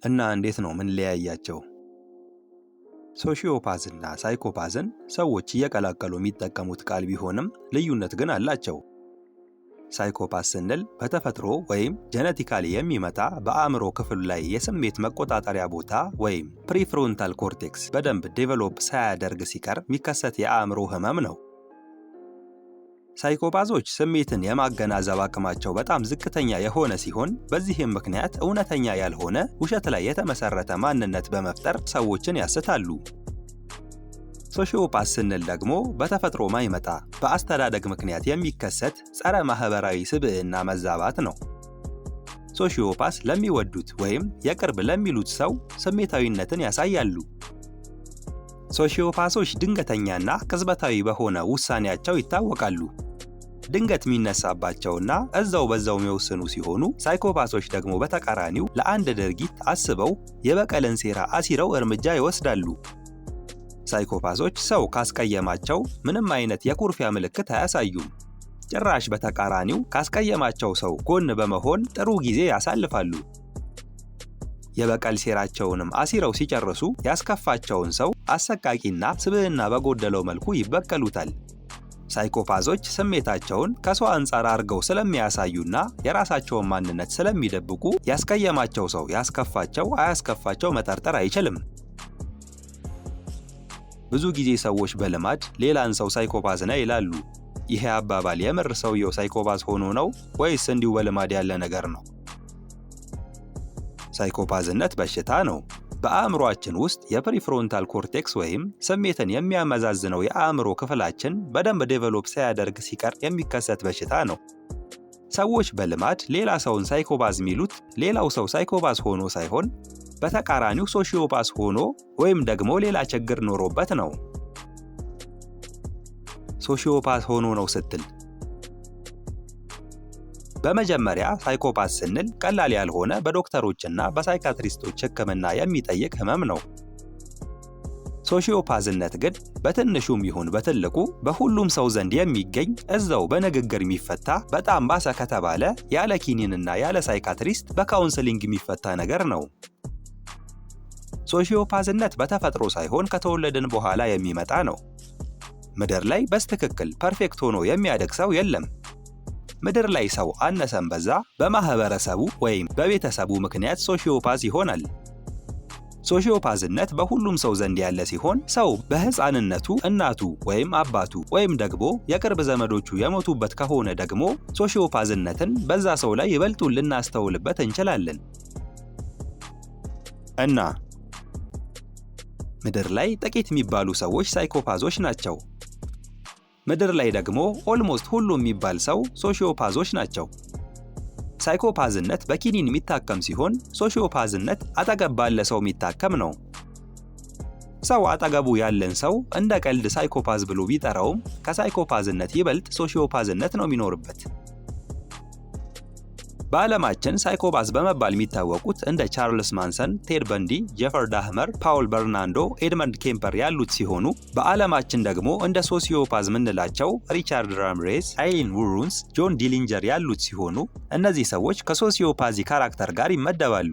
እና እንዴት ነው ምን ለያያቸው? ሶሺዮፓዝና ሳይኮፓዝን ሰዎች እየቀላቀሉ የሚጠቀሙት ቃል ቢሆንም ልዩነት ግን አላቸው። ሳይኮፓዝ ስንል በተፈጥሮ ወይም ጄኔቲካሊ የሚመጣ በአእምሮ ክፍል ላይ የስሜት መቆጣጠሪያ ቦታ ወይም ፕሪፍሮንታል ኮርቴክስ በደንብ ዴቨሎፕ ሳያደርግ ሲቀር የሚከሰት የአእምሮ ህመም ነው። ሳይኮፓዞች ስሜትን የማገናዘብ አቅማቸው በጣም ዝቅተኛ የሆነ ሲሆን በዚህም ምክንያት እውነተኛ ያልሆነ ውሸት ላይ የተመሰረተ ማንነት በመፍጠር ሰዎችን ያስታሉ። ሶሺዮፓዝ ስንል ደግሞ በተፈጥሮ ማይመጣ በአስተዳደግ ምክንያት የሚከሰት ጸረ ማህበራዊ ስብዕና መዛባት ነው። ሶሺዮፓዝ ለሚወዱት ወይም የቅርብ ለሚሉት ሰው ስሜታዊነትን ያሳያሉ። ሶሺዮፓዞች ድንገተኛና ቅጽበታዊ በሆነ ውሳኔያቸው ይታወቃሉ። ድንገት የሚነሳባቸውና እዛው በዛው የሚወስኑ ሲሆኑ፣ ሳይኮፓዞች ደግሞ በተቃራኒው ለአንድ ድርጊት አስበው የበቀልን ሴራ አሲረው እርምጃ ይወስዳሉ። ሳይኮፓዞች ሰው ካስቀየማቸው ምንም አይነት የኩርፊያ ምልክት አያሳዩም። ጭራሽ በተቃራኒው ካስቀየማቸው ሰው ጎን በመሆን ጥሩ ጊዜ ያሳልፋሉ። የበቀል ሴራቸውንም አሲረው ሲጨርሱ ያስከፋቸውን ሰው አሰቃቂና ስብዕና በጎደለው መልኩ ይበቀሉታል። ሳይኮፓዞች ስሜታቸውን ከሰው አንጻር አድርገው ስለሚያሳዩና የራሳቸውን ማንነት ስለሚደብቁ ያስቀየማቸው ሰው ያስከፋቸው አያስከፋቸው መጠርጠር አይችልም። ብዙ ጊዜ ሰዎች በልማድ ሌላን ሰው ሳይኮፓዝ ነው ይላሉ። ይሄ አባባል የምር ሰውየው ሳይኮፓዝ ሆኖ ነው ወይስ እንዲሁ በልማድ ያለ ነገር ነው? ሳይኮፓዝነት በሽታ ነው። በአእምሮአችን ውስጥ የፕሪፍሮንታል ኮርቴክስ ወይም ስሜትን የሚያመዛዝነው የአእምሮ ክፍላችን በደንብ ዴቨሎፕ ሳያደርግ ሲቀር የሚከሰት በሽታ ነው። ሰዎች በልማድ ሌላ ሰውን ሳይኮፓዝ የሚሉት ሌላው ሰው ሳይኮፓዝ ሆኖ ሳይሆን በተቃራኒው ሶሺዮፓዝ ሆኖ ወይም ደግሞ ሌላ ችግር ኖሮበት ነው። ሶሺዮፓዝ ሆኖ ነው ስትል በመጀመሪያ ሳይኮፓዝ ስንል ቀላል ያልሆነ በዶክተሮችና በሳይካትሪስቶች ሕክምና የሚጠይቅ ህመም ነው። ሶሺዮፓዝነት ግን በትንሹም ይሁን በትልቁ በሁሉም ሰው ዘንድ የሚገኝ እዛው በንግግር የሚፈታ በጣም ባሰ ከተባለ ያለ ኪኒንና ያለ ሳይካትሪስት በካውንስሊንግ የሚፈታ ነገር ነው። ሶሺዮፓዝነት በተፈጥሮ ሳይሆን ከተወለድን በኋላ የሚመጣ ነው። ምድር ላይ በስትክክል ፐርፌክት ሆኖ የሚያድግ ሰው የለም። ምድር ላይ ሰው አነሰም በዛ በማህበረሰቡ ወይም በቤተሰቡ ምክንያት ሶሺዮፓዝ ይሆናል። ሶሺዮፓዝነት በሁሉም ሰው ዘንድ ያለ ሲሆን ሰው በህፃንነቱ እናቱ ወይም አባቱ ወይም ደግሞ የቅርብ ዘመዶቹ የሞቱበት ከሆነ ደግሞ ሶሺዮፓዝነትን በዛ ሰው ላይ ይበልጡን ልናስተውልበት እንችላለን። እና ምድር ላይ ጥቂት የሚባሉ ሰዎች ሳይኮፓዞች ናቸው። ምድር ላይ ደግሞ ኦልሞስት ሁሉም የሚባል ሰው ሶሺዮፓዞች ናቸው። ሳይኮፓዝነት በኪኒን የሚታከም ሲሆን ሶሺዮፓዝነት አጠገብ ባለ ሰው የሚታከም ነው። ሰው አጠገቡ ያለን ሰው እንደ ቀልድ ሳይኮፓዝ ብሎ ቢጠራውም ከሳይኮፓዝነት ይበልጥ ሶሺዮፓዝነት ነው የሚኖርበት። በዓለማችን ሳይኮፓዝ በመባል የሚታወቁት እንደ ቻርልስ ማንሰን፣ ቴድ በንዲ፣ ጄፈር ዳህመር፣ ፓውል በርናንዶ፣ ኤድመንድ ኬምፐር ያሉት ሲሆኑ በዓለማችን ደግሞ እንደ ሶሺዮፓዝ ምንላቸው ሪቻርድ ራምሬዝ፣ አይሊን ውሩንስ፣ ጆን ዲሊንጀር ያሉት ሲሆኑ እነዚህ ሰዎች ከሶሺዮፓዚ ካራክተር ጋር ይመደባሉ።